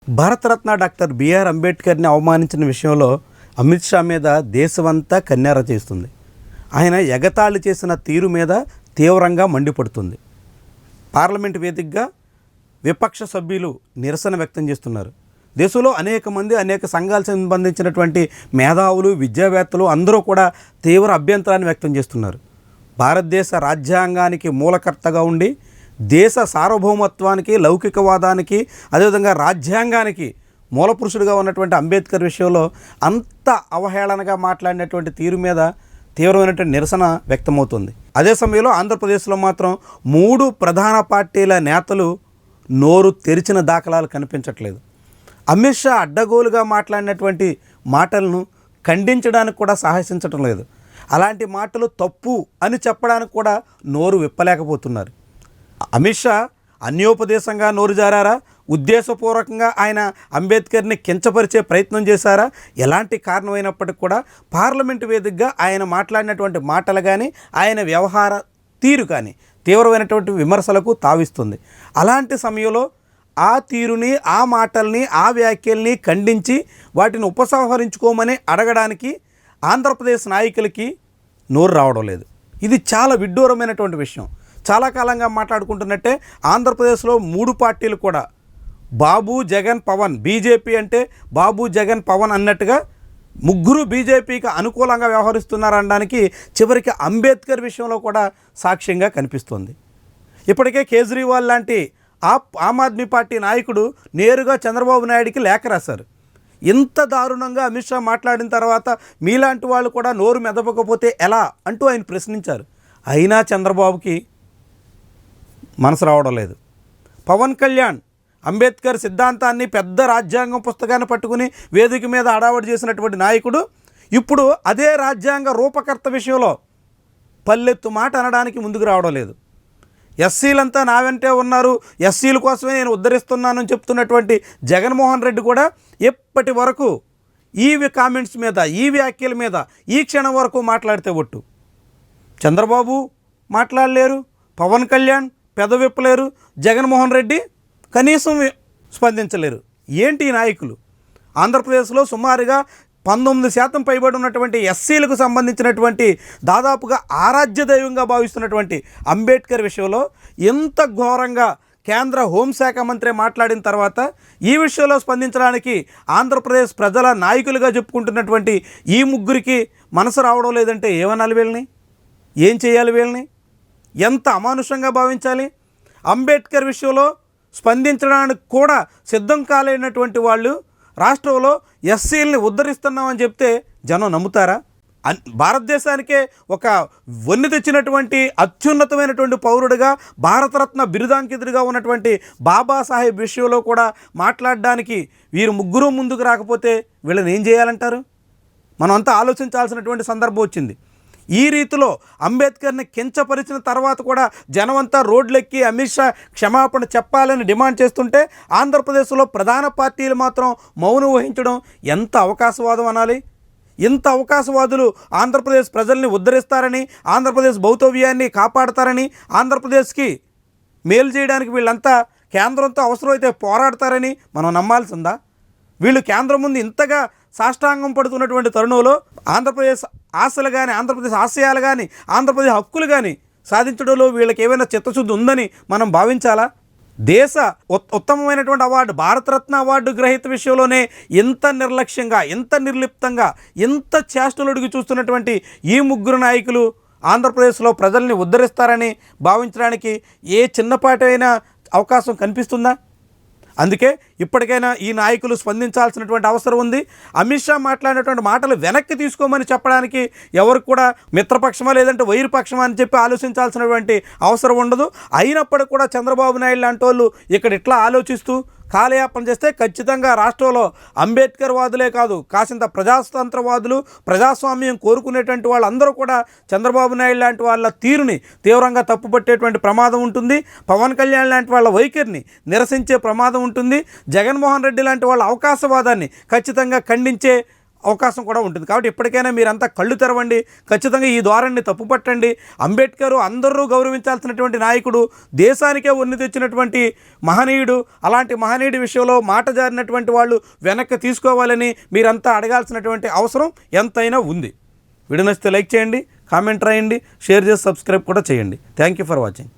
Bharat Ratna doctor BR అంబేద్కర్ని అవమానించిన విషయంలో అమిత్ షా మీద దేశమంతా కన్నెర చేస్తుంది. ఆయన ఎగతాళి చేసిన తీరు మీద తీవ్రంగా మండిపడుతుంది. పార్లమెంటు వేదికగా విపక్ష సభ్యులు నిరసన వ్యక్తం చేస్తున్నారు. దేశంలో అనేక మంది అనేక సంఘాలకు సంబంధించినటువంటి మేధావులు విద్యావేత్తలు అందరూ కూడా తీవ్ర అభ్యంతరాన్ని వ్యక్తం చేస్తున్నారు. భారతదేశ రాజ్యాంగానికి మూలకర్తగా ఉండి దేశ సార్వభౌమత్వానికి లౌకికవాదానికి అదేవిధంగా రాజ్యాంగానికి మూలపురుషుడిగా ఉన్నటువంటి అంబేద్కర్ విషయంలో అంత అవహేళనగా మాట్లాడినటువంటి తీరు మీద తీవ్రమైనటువంటి నిరసన వ్యక్తమవుతుంది. అదే సమయంలో ఆంధ్రప్రదేశ్లో మాత్రం 3 ప్రధాన పార్టీల నేతలు నోరు తెరిచిన దాఖలాలు కనిపించట్లేదు. అమిత్ షా అడ్డగోలుగా మాట్లాడినటువంటి మాటలను ఖండించడానికి కూడా సాహసించటం లేదు. అలాంటి మాటలు తప్పు అని చెప్పడానికి కూడా నోరు విప్పలేకపోతున్నారు. అమిత్ షా అన్యోపదేశంగా నోరు జారారా, ఉద్దేశపూర్వకంగా ఆయన అంబేద్కర్ని కించపరిచే ప్రయత్నం చేశారా? ఎలాంటి కారణమైనప్పటికీ కూడా పార్లమెంటు వేదికగా ఆయన మాట్లాడినటువంటి మాటలు కానీ ఆయన వ్యవహార తీరు కానీ తీవ్రమైనటువంటి విమర్శలకు తావిస్తుంది. అలాంటి సమయంలో ఆ తీరుని, ఆ మాటల్ని, ఆ వ్యాఖ్యల్ని ఖండించి వాటిని ఉపసంహరించుకోమని అడగడానికి ఆంధ్రప్రదేశ్ నాయకులకి నోరు రావడం లేదు. ఇది చాలా విడ్డూరమైనటువంటి విషయం. చాలా కాలంగా మాట్లాడుకుంటున్నట్టే ఆంధ్రప్రదేశ్లో 3 పార్టీలు కూడా బాబు జగన్ పవన్, బీజేపీ అంటే బాబు జగన్ పవన్ అన్నట్టుగా ముగ్గురు బీజేపీకి అనుకూలంగా వ్యవహరిస్తున్నారనడానికి చివరికి అంబేద్కర్ విషయంలో కూడా సాక్ష్యంగా కనిపిస్తుంది. ఇప్పటికే కేజ్రీవాల్ లాంటి ఆమ్ ఆద్మీ పార్టీ నాయకుడు నేరుగా చంద్రబాబు నాయుడికి లేఖ రాశారు. ఇంత దారుణంగా అమిత్ షా మాట్లాడిన తర్వాత మీలాంటి వాళ్ళు కూడా నోరు మెదపకపోతే ఎలా అంటూ ఆయన ప్రశ్నించారు. అయినా చంద్రబాబుకి మనసు రావడం లేదు. పవన్ కళ్యాణ్ అంబేద్కర్ సిద్ధాంతాన్ని పెద్ద రాజ్యాంగం పుస్తకాన్ని పట్టుకుని వేదిక మీద హడావడి చేసినటువంటి నాయకుడు ఇప్పుడు అదే రాజ్యాంగ రూపకర్త విషయంలో పల్లెత్తు మాట అనడానికి ముందుకు రావడం లేదు. ఎస్సీలంతా నా వెంటే ఉన్నారు, ఎస్సీల కోసమే నేను ఉద్ధరిస్తున్నానని చెప్తున్నటువంటి జగన్మోహన్ రెడ్డి కూడా ఇప్పటి వరకు ఈ కామెంట్స్ మీద, ఈ వ్యాఖ్యల మీద ఈ క్షణం వరకు మాట్లాడితే ఒట్టు. చంద్రబాబు మాట్లాడలేరు, పవన్ కళ్యాణ్ పెదవిప్పలేరు, జగన్మోహన్ రెడ్డి కనీసం స్పందించలేరు. ఏంటి ఈ నాయకులు? ఆంధ్రప్రదేశ్లో సుమారుగా 19% పైబడి ఉన్నటువంటి ఎస్సీలకు సంబంధించినటువంటి దాదాపుగా ఆరాధ్య దైవంగా భావిస్తున్నటువంటి అంబేద్కర్ విషయంలో ఎంత ఘోరంగా కేంద్ర హోంశాఖ మంత్రి మాట్లాడిన తర్వాత ఈ విషయంలో స్పందించడానికి ఆంధ్రప్రదేశ్ ప్రజల నాయకులుగా చెప్పుకుంటున్నటువంటి ఈ ముగ్గురికి మనసు రావడం లేదంటే ఏమనాలి వీళ్ళని? ఏం చేయాలి వీళ్ళని? ఎంత అమానుషంగా భావించాలి? అంబేద్కర్ విషయంలో స్పందించడానికి కూడా సిద్ధం కాలేనటువంటి వాళ్ళు రాష్ట్రంలో ఎస్సీలని ఉద్ధరిస్తున్నామని చెప్తే జనం నమ్ముతారా? భారతదేశానికే ఒక వన్నె తెచ్చినటువంటి అత్యున్నతమైనటువంటి పౌరుడిగా భారతరత్న బిరుదాంకితుడిగా ఉన్నటువంటి బాబాసాహెబ్ విషయంలో కూడా మాట్లాడడానికి వీరు ముగ్గురు ముందుకు రాకపోతే వీళ్ళని ఏం చేయాలంటారు? మనం అంతా ఆలోచించాల్సినటువంటి సందర్భం వచ్చింది. ఈ రీతిలో అంబేద్కర్ని కించపరిచిన తర్వాత కూడా జనమంతా రోడ్లెక్కి అమిత్ షా క్షమాపణ చెప్పాలని డిమాండ్ చేస్తుంటే ఆంధ్రప్రదేశ్లో ప్రధాన పార్టీలు మాత్రం మౌనం వహించడం ఎంత అవకాశవాదం అనాలి? ఇంత అవకాశవాదులు ఆంధ్రప్రదేశ్ ప్రజల్ని ఉద్ధరిస్తారని, ఆంధ్రప్రదేశ్ భౌతవ్యాన్ని కాపాడతారని, ఆంధ్రప్రదేశ్కి మేలు చేయడానికి వీళ్ళంతా కేంద్రంతో అవసరమైతే పోరాడతారని మనం నమ్మాల్సిందా? వీళ్ళు కేంద్రం ముందు ఇంతగా సాష్టాంగం పడుతున్నటువంటి తరుణంలో ఆంధ్రప్రదేశ్ ఆశలు కానీ, ఆంధ్రప్రదేశ్ ఆశయాలు కానీ, ఆంధ్రప్రదేశ్ హక్కులు కానీ సాధించడంలో వీళ్ళకి ఏమైనా చిత్తశుద్ధి ఉందని మనం భావించాలా? దేశ ఉత్తమమైనటువంటి అవార్డు భారతరత్న అవార్డు గ్రహీత విషయంలోనే ఇంత నిర్లక్ష్యంగా, ఇంత నిర్లిప్తంగా, ఇంత చేష్టలుడిగి చూస్తున్నటువంటి ఈ ముగ్గురు నాయకులు ఆంధ్రప్రదేశ్లో ప్రజల్ని ఉద్ధరిస్తారని భావించడానికి ఏ చిన్నపాటైనా అవకాశం కనిపిస్తుందా? అందుకే ఇప్పటికైనా ఈ నాయకులు స్పందించాల్సినటువంటి అవసరం ఉంది. అమిత్ షా మాట్లాడినటువంటి మాటలు వెనక్కి తీసుకోమని చెప్పడానికి ఎవరికి కూడా మిత్రపక్షమా లేదంటే వైరుపక్షమా అని చెప్పి ఆలోచించాల్సినటువంటి అవసరం ఉండదు. అయినప్పటికీ కూడా చంద్రబాబు నాయుడు లాంటి వాళ్ళు ఇక్కడ ఇట్లా ఆలోచిస్తూ కాలయాపన చేస్తే ఖచ్చితంగా రాష్ట్రంలో అంబేద్కర్ వాదులే కాదు, కాసింత ప్రజాతంత్రవాదులు, ప్రజాస్వామ్యం కోరుకునేటువంటి వాళ్ళందరూ కూడా చంద్రబాబు నాయుడు లాంటి వాళ్ళ తీరుని తీవ్రంగా తప్పుపట్టేటువంటి ప్రమాదం ఉంటుంది. పవన్ కళ్యాణ్ లాంటి వాళ్ళ వైఖరిని నిరసించే ప్రమాదం ఉంటుంది. జగన్మోహన్ రెడ్డి లాంటి వాళ్ళ అవకాశవాదాన్ని ఖచ్చితంగా ఖండించే అవకాశం కూడా ఉంటుంది. కాబట్టి ఇప్పటికైనా మీరంతా కళ్ళు తెరవండి, ఖచ్చితంగా ఈ ధోరణిని తప్పుపట్టండి. అంబేద్కర్ అందరూ గౌరవించాల్సినటువంటి నాయకుడు, దేశానికే ఉన్ని తెచ్చినటువంటి మహనీయుడు. అలాంటి మహనీయుడి విషయంలో మాట జారినటువంటి వాళ్ళు వెనక్కి తీసుకోవాలని మీరంతా అడగాల్సినటువంటి అవసరం ఎంతైనా ఉంది. వీడియో నచ్చితే లైక్ చేయండి, కామెంట్ రాయండి, షేర్ చేసి సబ్స్క్రైబ్ కూడా చేయండి. Thank you for watching.